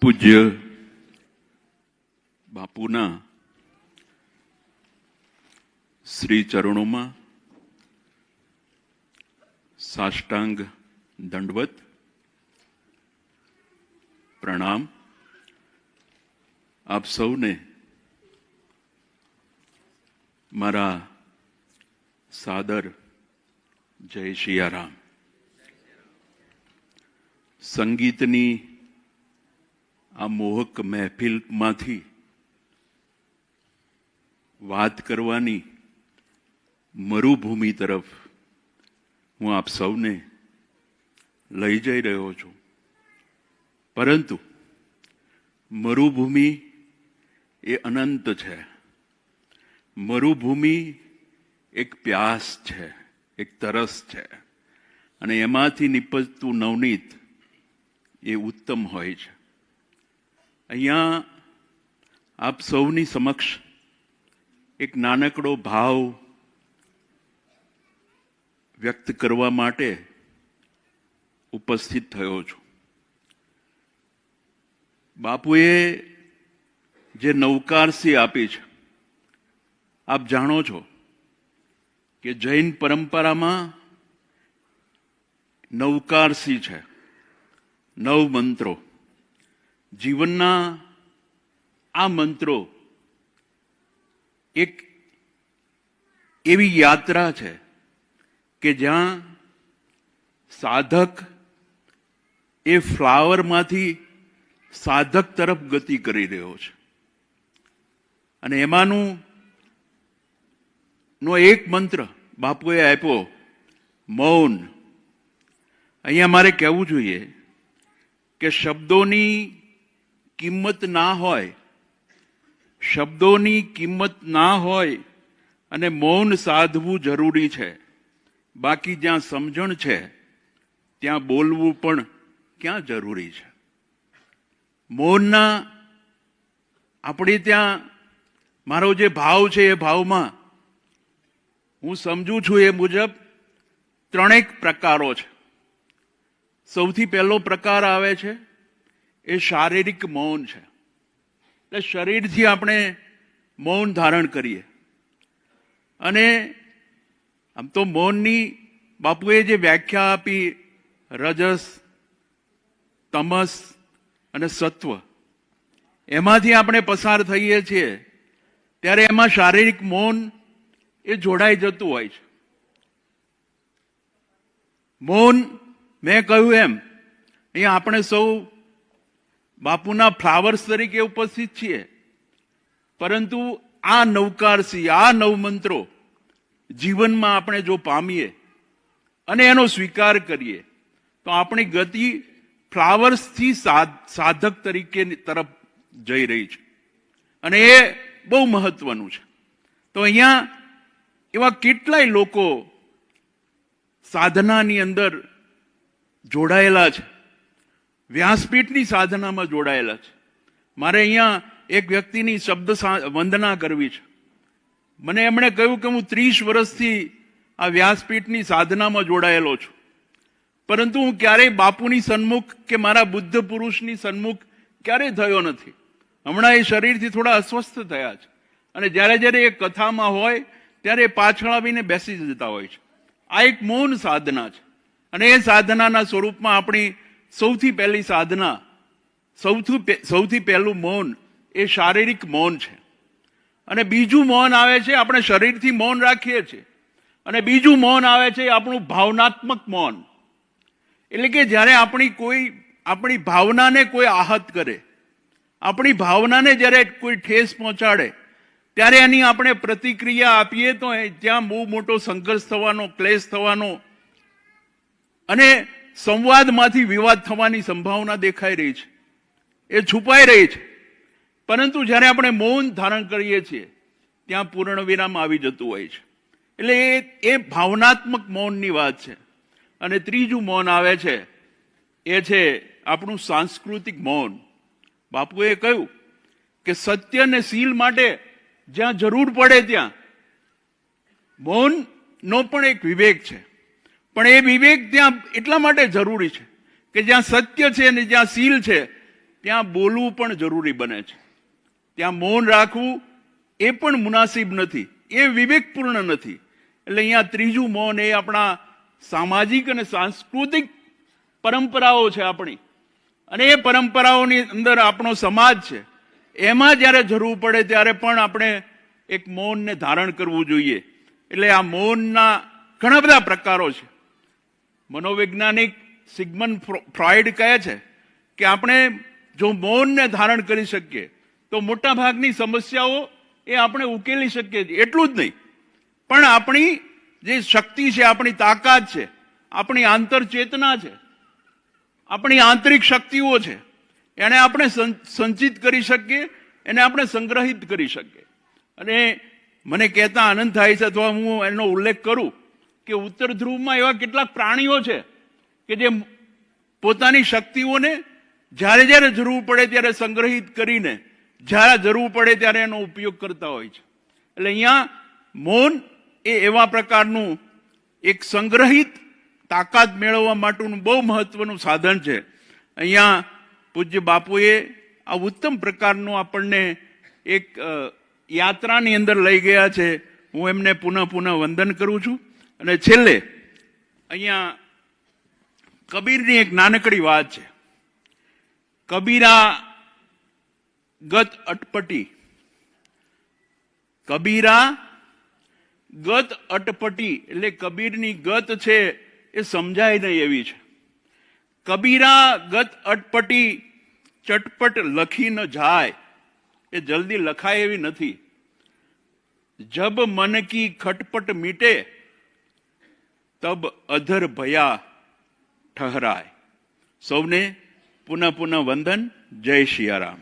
પૂજ્ય બાપુના શ્રી ચરણોમાં સાષ્ટાંગ દંડવત પ્રણામ. આપ સૌને મારા સાદર જય સિયારામ. સંગીતની આ મોહક મહેફિલમાંથી વાત કરવાની મરુભૂમિ તરફ હું આપ સૌને લઈ જઈ રહ્યો છું. પરંતુ મરુભૂમિ એ અનંત છે. મરુભૂમિ એક પ્યાસ છે, એક તરસ છે, અને એમાંથી નીપજતું નવનીત એ ઉત્તમ હોય છે. અહીંયા આપ સૌની સમક્ષ એક નાનકડો ભાવ વ્યક્ત કરવા માટે ઉપસ્થિત થયો છું. બાપુએ જે નવકારસી આપી છે, આપ જાણો છો કે જૈન પરંપરામાં નવકારસી છે, નવ મંત્રો. જીવનના આ મંત્રો એક એવી યાત્રા છે કે જ્યાં સાધક એ ફ્લાવરમાંથી સાધક તરફ ગતિ કરી રહ્યો છે. અને એમાંનો એક મંત્ર બાપુએ આપ્યો, મૌન. અહીંયા મારે કહેવું જોઈએ કે શબ્દોની કિંમત ના હોય, શબ્દોની કિંમત ના હોય અને મૌન સાધવું જરૂરી છે. બાકી જ્યાં સમજણ છે ત્યાં બોલવું પણ ક્યાં જરૂરી છે. મૌનના આપણે ત્યાં મારો જે ભાવ છે એ ભાવમાં હું સમજુ છું એ મુજબ ત્રણેક પ્રકારો છે. સૌથી પહેલો પ્રકાર આવે છે એ શારીરિક મૌન છે. એટલે શરીરથી આપણે મૌન ધારણ કરીએ. અને આમ તો મૌનની બાપુએ જે વ્યાખ્યા આપી, રજસ, તમસ અને સત્વ, એમાંથી આપણે પસાર થઈએ છીએ ત્યારે એમાં શારીરિક મૌન એ જોડાઈ જતું હોય છે. મૌન, મેં કહ્યું એમ, અહીંયા આપણે સૌ બાપુના ફ્લાવર્સ તરીકે ઉપસ્થિત છીએ. પરંતુ આ નવકારસી, આ નવ મંત્રો જીવનમાં આપણે જો પામીએ અને એનો સ્વીકાર કરીએ તો આપણી ગતિ ફ્લાવર્સથી સાધક તરીકે તરફ જઈ રહી છે. અને એ બહુ મહત્વનું છે. તો અહીંયા એવા કેટલાય લોકો સાધનાની અંદર જોડાયેલા છે, વ્યાસપીઠની સાધનામાં જોડાયેલા છે. મારે અહીંયા એક વ્યક્તિની શબ્દ વંદના કરવી છે. મને એમણે કહ્યું કે હું 30 વર્ષથી આ વ્યાસપીઠની સાધનામાં જોડાયેલો છું, પરંતુ હું ક્યારેય બાપુની સન્મુખ કે મારા બુદ્ધ પુરુષની સન્મુખ ક્યારેય થયો નથી. હમણાં એ શરીરથી થોડા અસ્વસ્થ થયા છે અને જ્યારે જ્યારે એ કથામાં હોય ત્યારે એ પાછળ આવીને બેસી જતા હોય છે. આ એક મૌન સાધના છે. અને એ સાધનાના સ્વરૂપમાં આપણી સૌથી પહેલી સાધના, સૌથી પહેલું મૌન એ શારીરિક મૌન છે. અને બીજું મૌન આવે છે, આપણે શરીરથી મૌન રાખીએ છીએ. અને બીજું મૌન આવે છે આપણું ભાવનાત્મક મૌન. એટલે કે જ્યારે આપણી ભાવનાને કોઈ આહત કરે, આપણી ભાવનાને જ્યારે કોઈ ઠેસ પહોંચાડે, ત્યારે એની આપણે પ્રતિક્રિયા આપીએ તો ત્યાં બહુ મોટો સંઘર્ષ થવાનો, ક્લેશ થવાનો અને સંવાદમાંથી વિવાદ થવાની સંભાવના દેખાઈ રહી છે, એ છુપાઈ રહી છે. પરંતુ જ્યારે આપણે મૌન ધારણ કરીએ છીએ ત્યાં પૂર્ણ વિરામ આવી જતું હોય છે. એટલે એ ભાવનાત્મક મૌનની વાત છે. અને ત્રીજું મૌન આવે છે એ છે આપણું સાંસ્કૃતિક મૌન. બાપુએ કહ્યું કે સત્ય અને શીલ માટે જ્યાં જરૂર પડે ત્યાં મૌનનો પણ એક વિવેક છે. પણ એ વિવેક ત્યાં એટલા માટે જરૂરી છે કે જ્યાં સત્ય છે અને જ્યાં શીલ છે ત્યાં બોલવું પણ જરૂરી બને છે. ત્યાં મૌન રાખવું એ પણ મુનાસિબ નથી, એ વિવેકપૂર્ણ નથી. એટલે અહીંયા ત્રીજું મૌન એ આપણા સામાજિક અને સાંસ્કૃતિક પરંપરાઓ છે આપણી, અને એ પરંપરાઓની અંદર આપણો સમાજ છે. એમાં જ્યારે જરૂર પડે ત્યારે પણ આપણે એક મૌનને ધારણ કરવું જોઈએ. એટલે આ મૌનના ઘણા બધા પ્રકારો છે. મનોવૈજ્ઞાનિક સિગમન્ડ ફ્રોઈડ કહે છે કે આપણે જો મૌનને ધારણ કરી શકીએ તો મોટા ભાગની સમસ્યાઓ એ આપણે ઉકેલી શકીએ છીએ. એટલું જ નહીં, પણ આપણી જે શક્તિ છે, આપણી તાકાત છે, આપણી આંતરચેતના છે, આપણી આંતરિક શક્તિઓ છે, એને આપણે સંચિત કરી શકીએ, એને આપણે સંગ્રહિત કરી શકીએ. અને મને કહેતા આનંદ થાય છે, અથવા હું એનો ઉલ્લેખ કરું કે ઉત્તર ધ્રુવમાં એવા કેટલાક પ્રાણીઓ છે કે જે પોતાની શક્તિઓને જ્યારે જ્યારે જરૂર પડે ત્યારે સંગ્રહિત કરીને જ્યારે જરૂર પડે ત્યારે એનો ઉપયોગ કરતા હોય છે. એટલે અહીંયા મૌન એ એવા પ્રકારનું એક સંગ્રહિત તાકાત મેળવવા માટેનું બહુ મહત્વનું સાધન છે. અહીંયા પૂજ્ય બાપુએ આ ઉત્તમ પ્રકારનું આપણને એક યાત્રાની અંદર લઈ ગયા છે. હું એમને પુનઃ વંદન કરું છું. અને છેલ્લે અહીંયા કબીરની એક નાનકડી વાત છે. કબીરા ગત અટપટી, કબીરા ગત અટપટી, એટલે કબીરની ગત છે એ સમજાય નહીં એવી છે. કબીરા ગત અટપટી, ચટપટ લખી ન જાય, એ જલ્દી લખાય એવી નથી. જબ મન કી ખટપટ મીટે, તબ અધર ભયા ઠહરાય. સૌને પુનઃ વંદન. જય સિયારામ.